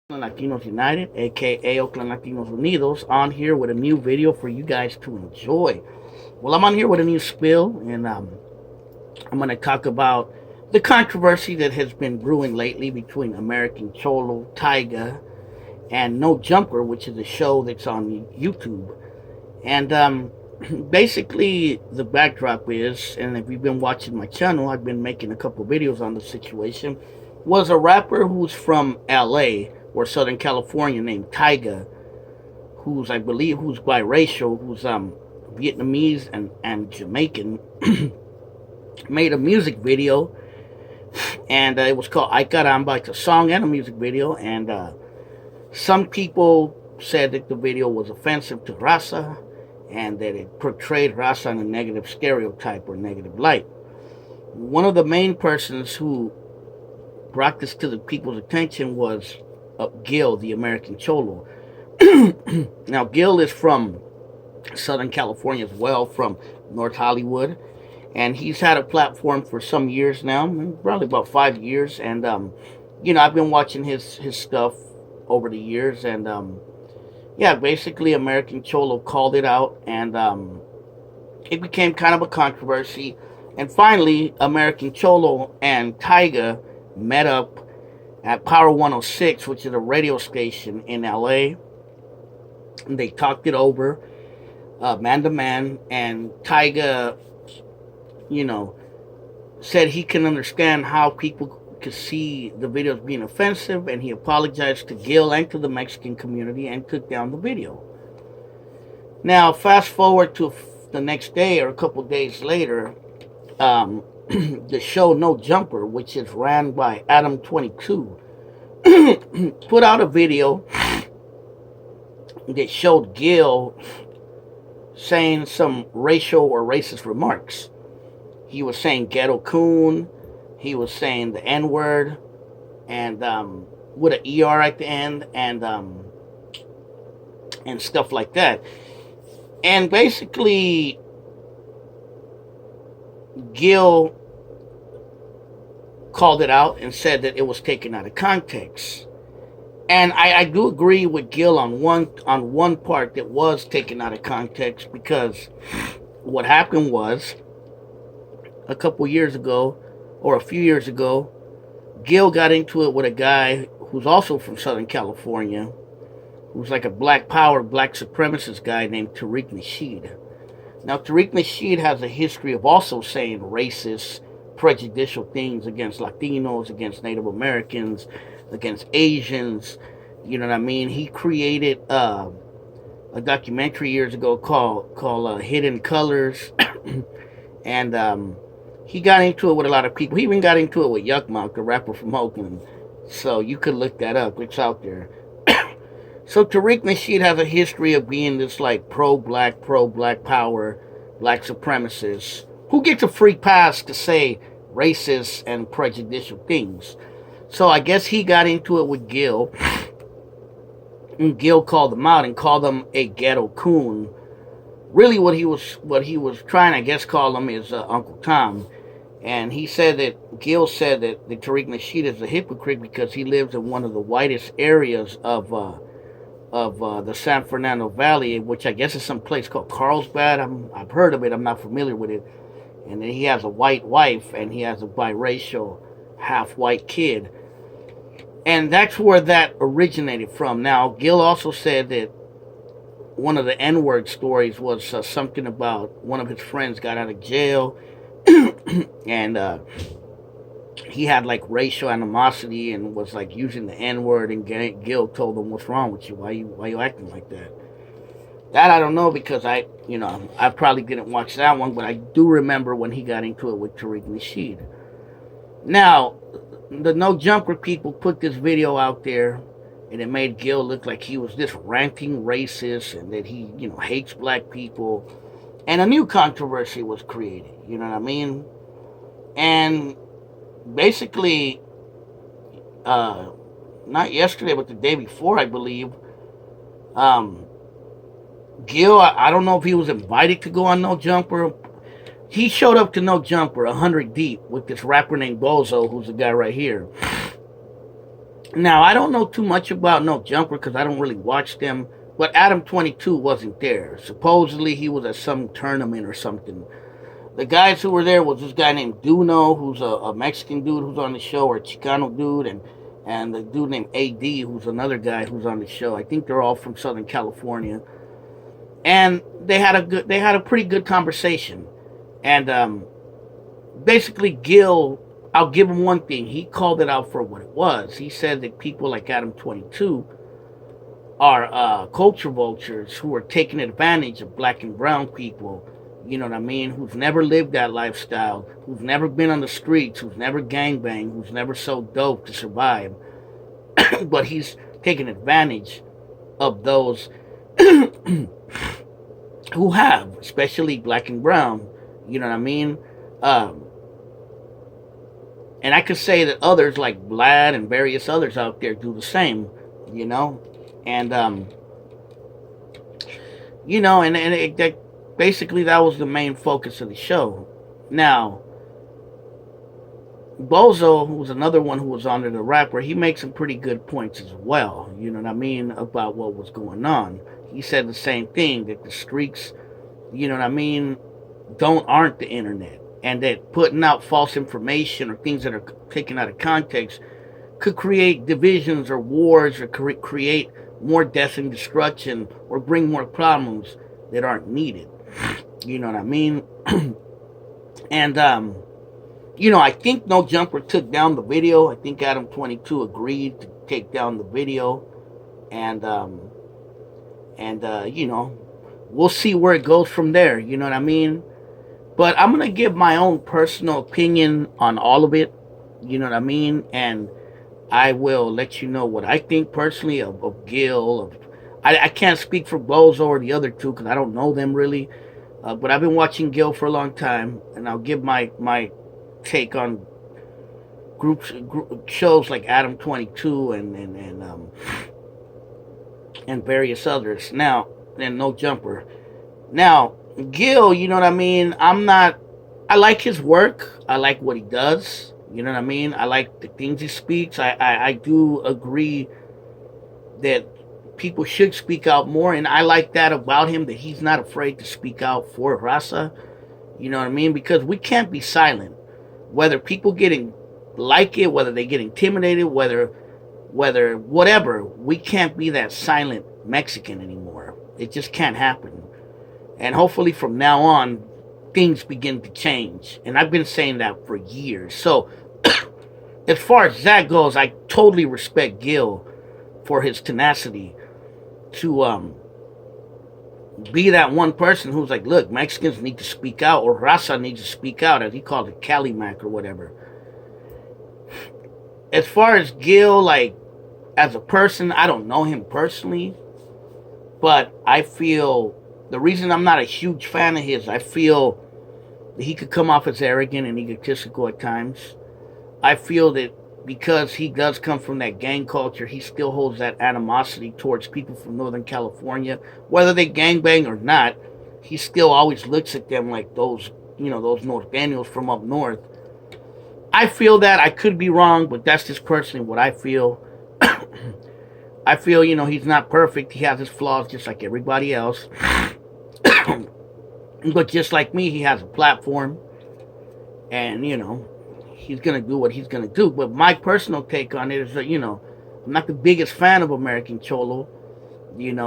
Latinos United, aka Oakland Latinos Unidos, on here with a new video for you guys to enjoy. Well, I'm on here with a new spill, and I'm going to talk about the controversy that has been brewing lately between American Cholo, Tyga, and No Jumper, which is a show that's on YouTube. And basically, the backdrop is, and if you've been watching my channel, I've been making a couple videos on the situation, was a rapper who's from LA or Southern California named Tyga, who's, I believe, who's biracial, who's Vietnamese and Jamaican, made a music video, and it was called Ay Caramba. It's a song and a music video, and some people said that the video was offensive to Raza, and that it portrayed Raza in a negative stereotype or negative light. One of the main persons who brought this to the people's attention was Gil, the American Cholo. Now, Gil is from Southern California as well, from North Hollywood, and he's had a platform for some years now, probably about 5 years, and I've been watching his stuff over the years, and basically American Cholo called it out, and it became kind of a controversy, and finally American Cholo and Tyga met up at Power 106, which is a radio station in LA, and they talked it over, man to man, and Tyga, said he can understand how people could see the videos being offensive, and he apologized to Gil and to the Mexican community and took down the video. Now, fast forward to the next day or a couple days later, the show No Jumper, which is ran by Adam 22, put out a video that showed Gil saying some racial or racist remarks. He was saying ghetto coon, he was saying the N-word, and with an ER at the end, and stuff like that. And basically, Gil called it out and said that it was taken out of context. And I do agree with Gil on one part that was taken out of context, because what happened was a couple years ago, or a few years ago, Gil got into it with a guy who's also from Southern California, who's like a black power, black supremacist guy named Tariq Nasheed. Now, Tariq Nasheed has a history of also saying racist, prejudicial things against Latinos, against Native Americans, against Asians. You know what I mean? He created a documentary years ago called Hidden Colors, and he got into it with a lot of people. He even got into it with Yuck Mouth, the rapper from Oakland. So you could look that up. It's out there. So Tariq Nasheed has a history of being this like pro-black power, black supremacist, who gets a free pass to say racist and prejudicial things. So I guess he got into it with Gil, and Gil called him out and called him a ghetto coon. Really, what he was trying, I guess, call him is Uncle Tom. And he said that Gil said that Tariq Nasheed is a hypocrite because he lives in one of the whitest areas of the San Fernando Valley, which I guess is some place called Carlsbad. I've heard of it. I'm not familiar with it. And then he has a white wife, and he has a biracial, half-white kid. And that's where that originated from. Now, Gil also said that one of the N-word stories was something about one of his friends got out of jail, and he had like racial animosity and was like using the N-word, and Gil told him, "What's wrong with you? Why you acting like that?" That I don't know, because I probably didn't watch that one, but I do remember when he got into it with Tariq Nasheed. Now, the No Jumper people put this video out there, and it made Gil look like he was this ranting racist and that he, hates black people. And a new controversy was created, you know what I mean? And basically, not yesterday, but the day before, I believe, Gil, I don't know if he was invited to go on No Jumper. He showed up to No Jumper 100 deep with this rapper named Bozo, who's the guy right here. Now, I don't know too much about No Jumper because I don't really watch them, but Adam 22 wasn't there. Supposedly, he was at some tournament or something. The guys who were there was this guy named Duno, who's a Mexican dude who's on the show, or a Chicano dude, and the dude named AD, who's another guy who's on the show. I think they're all from Southern California, and they had a pretty good conversation. And basically, Gil, I'll give him one thing. He called it out for what it was. He said that people like Adam 22 are culture vultures who are taking advantage of black and brown people. You know what I mean? Who've never lived that lifestyle, who've never been on the streets, who's never gangbanged, who's never sold dope to survive. But he's taking advantage of those who have, especially black and brown. You know what I mean? Um, and I could say that others like Vlad and various others out there do the same. You know, and that basically that was the main focus of the show. Now, Bozo, who was another one who was on there, the rapper, he makes some pretty good points as well. You know what I mean, about what was going on. He said the same thing, that the streaks, you know what I mean, aren't the internet, and that putting out false information or things that are taken out of context could create divisions or wars, or create more death and destruction, or bring more problems that aren't needed. You know what I mean? And I think No Jumper took down the video. I think Adam 22 agreed to take down the video, and we'll see where it goes from there. You know what I mean? But I'm gonna give my own personal opinion on all of it. You know what I mean? And I will let you know what I think personally of Gil. I can't speak for Bozo or the other two because I don't know them really. But I've been watching Gil for a long time, and I'll give my take on shows like Adam 22 and various others. Now, and No Jumper. Now, Gil, you know what I mean? I like his work. I like what he does. You know what I mean? I like the things he speaks. I do agree that people should speak out more, and I like that about him, that he's not afraid to speak out for Raza. You know what I mean? Because we can't be silent. Whether people getting like it, whether they get intimidated, whether whatever, we can't be that silent Mexican anymore. It just can't happen. And hopefully from now on, things begin to change. And I've been saying that for years. So, as far as that goes, I totally respect Gil for his tenacity to be that one person who's like, look, Mexicans need to speak out, or Raza needs to speak out, as he called it, Cali Mac or whatever. As far as Gil, like, as a person, I don't know him personally, but I feel the reason I'm not a huge fan of his, I feel that he could come off as arrogant and egotistical at times. I feel that because he does come from that gang culture, he still holds that animosity towards people from Northern California. Whether they gangbang or not, he still always looks at them like those North Daniels from up north. I feel that. I could be wrong, but that's just personally what I feel. I feel, he's not perfect. He has his flaws just like everybody else. But just like me, he has a platform. And, he's going to do what he's going to do. But my personal take on it is that, I'm not the biggest fan of American Cholo.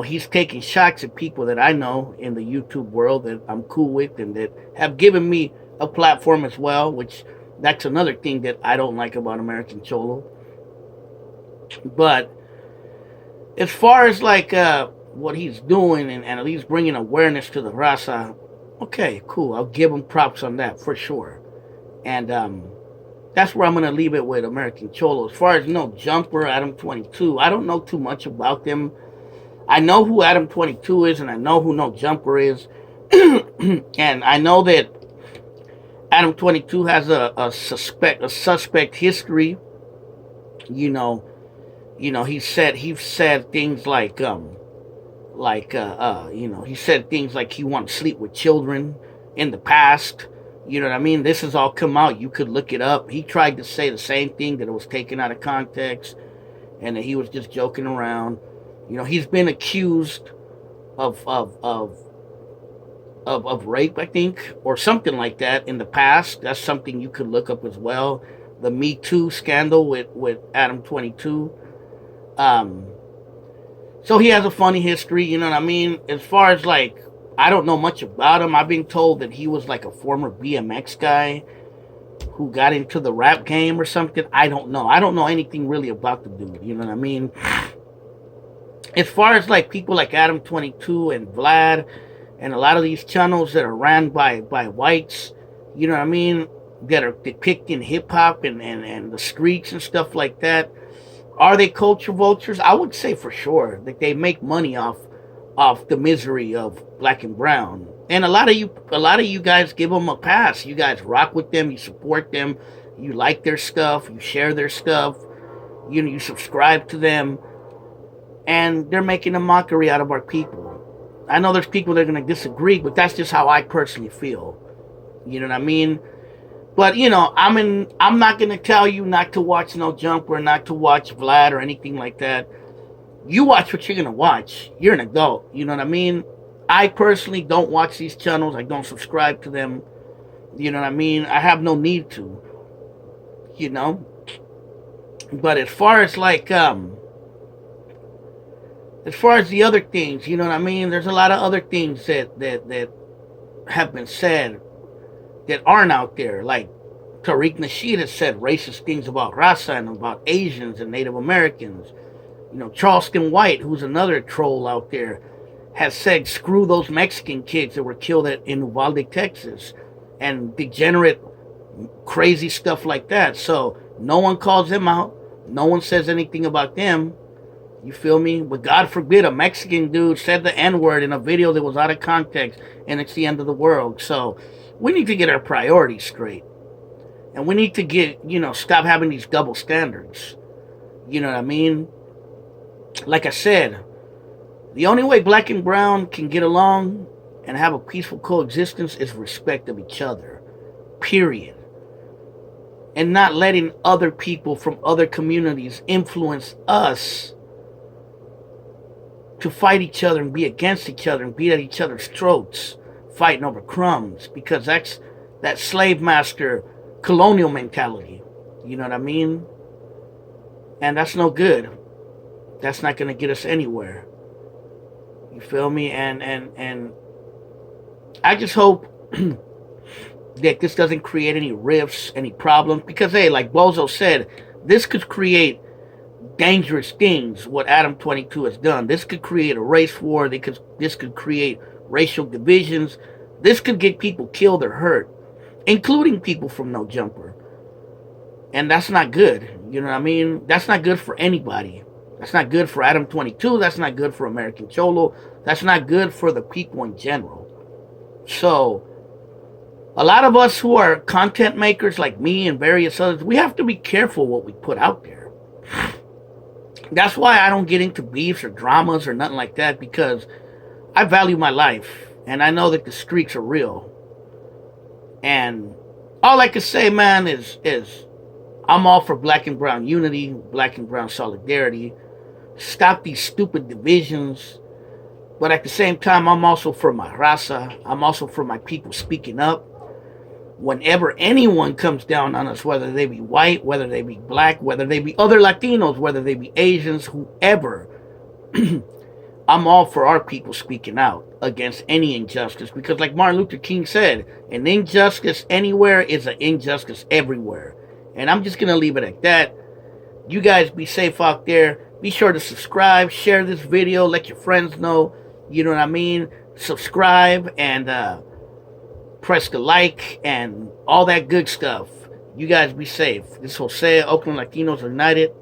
He's taking shots at people that I know in the YouTube world that I'm cool with and that have given me a platform as well, which that's another thing that I don't like about American Cholo. But as far as like what he's doing and at least bringing awareness to the raza, okay, cool. I'll give him props on that for sure. And that's where I'm going to leave it with American Cholo. As far as No Jumper, Adam 22, I don't know too much about them. I know who Adam 22 is, and I know who No Jumper is. And I know that Adam 22 has a suspect history. He said things like he said things like he wanted to sleep with children in the past. You know what I mean? This has all come out. You could look it up. He tried to say the same thing, that it was taken out of context. and that he was just joking around. You know, he's been accused of of of of rape, I think, or something like that in the past. That's something you could look up as well. The Me Too scandal with Adam 22. Um, so he has a funny history, you know what I mean? As far as like, I don't know much about him. I've been told that he was like a former BMX guy who got into the rap game or something. I don't know. I don't know anything really about the dude, you know what I mean? As far as like people like Adam 22 and Vlad and a lot of these channels that are ran by whites, you know what I mean, that are depicting hip hop and the streets and stuff like that, are they culture vultures? I would say for sure that they make money off the misery of black and brown. And a lot of you guys give them a pass. You guys rock with them, you support them, you like their stuff, you share their stuff, you know, you subscribe to them, and they're making a mockery out of our people. I know there's people that are going to disagree, but that's just how I personally feel. You know what I mean? But you know, I'm not going to tell you not to watch No Jumper, not to watch Vlad or anything like that. You watch what you're going to watch. You're an adult. You know what I mean? I personally don't watch these channels. I don't subscribe to them. You know what I mean? I have no need to. You know? But as far as like as far as the other things, you know what I mean? There's a lot of other things that have been said that aren't out there. Like Tariq Nasheed has said racist things about Raza and about Asians and Native Americans. You know, Charleston White, who's another troll out there, has said screw those Mexican kids that were killed in Uvalde, Texas, and degenerate, crazy stuff like that. So no one calls them out. No one says anything about them. You feel me? But God forbid a Mexican dude said the N-word in a video that was out of context and it's the end of the world. So we need to get our priorities straight. And we need to stop having these double standards. You know what I mean? Like I said, the only way black and brown can get along and have a peaceful coexistence is respect of each other. Period. And not letting other people from other communities influence us to fight each other and be against each other and beat at each other's throats, fighting over crumbs, because that's that slave master colonial mentality. You know what I mean? And that's no good. That's not going to get us anywhere. You feel me? And I just hope that this doesn't create any rifts, any problems, because hey, like Bozo said, this could create dangerous things. What Adam 22 has done, this could create a race war. This could create racial divisions. This could get people killed or hurt, including people from No Jumper. And that's not good. You know what I mean? That's not good for anybody. That's not good for Adam 22. That's not good for American Cholo. That's not good for the people in general. So, a lot of us who are content makers like me and various others, we have to be careful what we put out there. That's why I don't get into beefs or dramas or nothing like that, because I value my life and I know that the streaks are real. And all I can say, man, is I'm all for black and brown unity, black and brown solidarity. Stop these stupid divisions. But at the same time, I'm also for my raza. I'm also for my people speaking up. Whenever anyone comes down on us, whether they be white, whether they be black, whether they be other Latinos, whether they be Asians, whoever, I'm all for our people speaking out against any injustice. Because like Martin Luther King said, an injustice anywhere is an injustice everywhere. And I'm just going to leave it at that. You guys be safe out there. Be sure to subscribe, share this video, let your friends know. You know what I mean? Subscribe and press the like and all that good stuff. You guys be safe. This is Jose, Oakland Latinos United.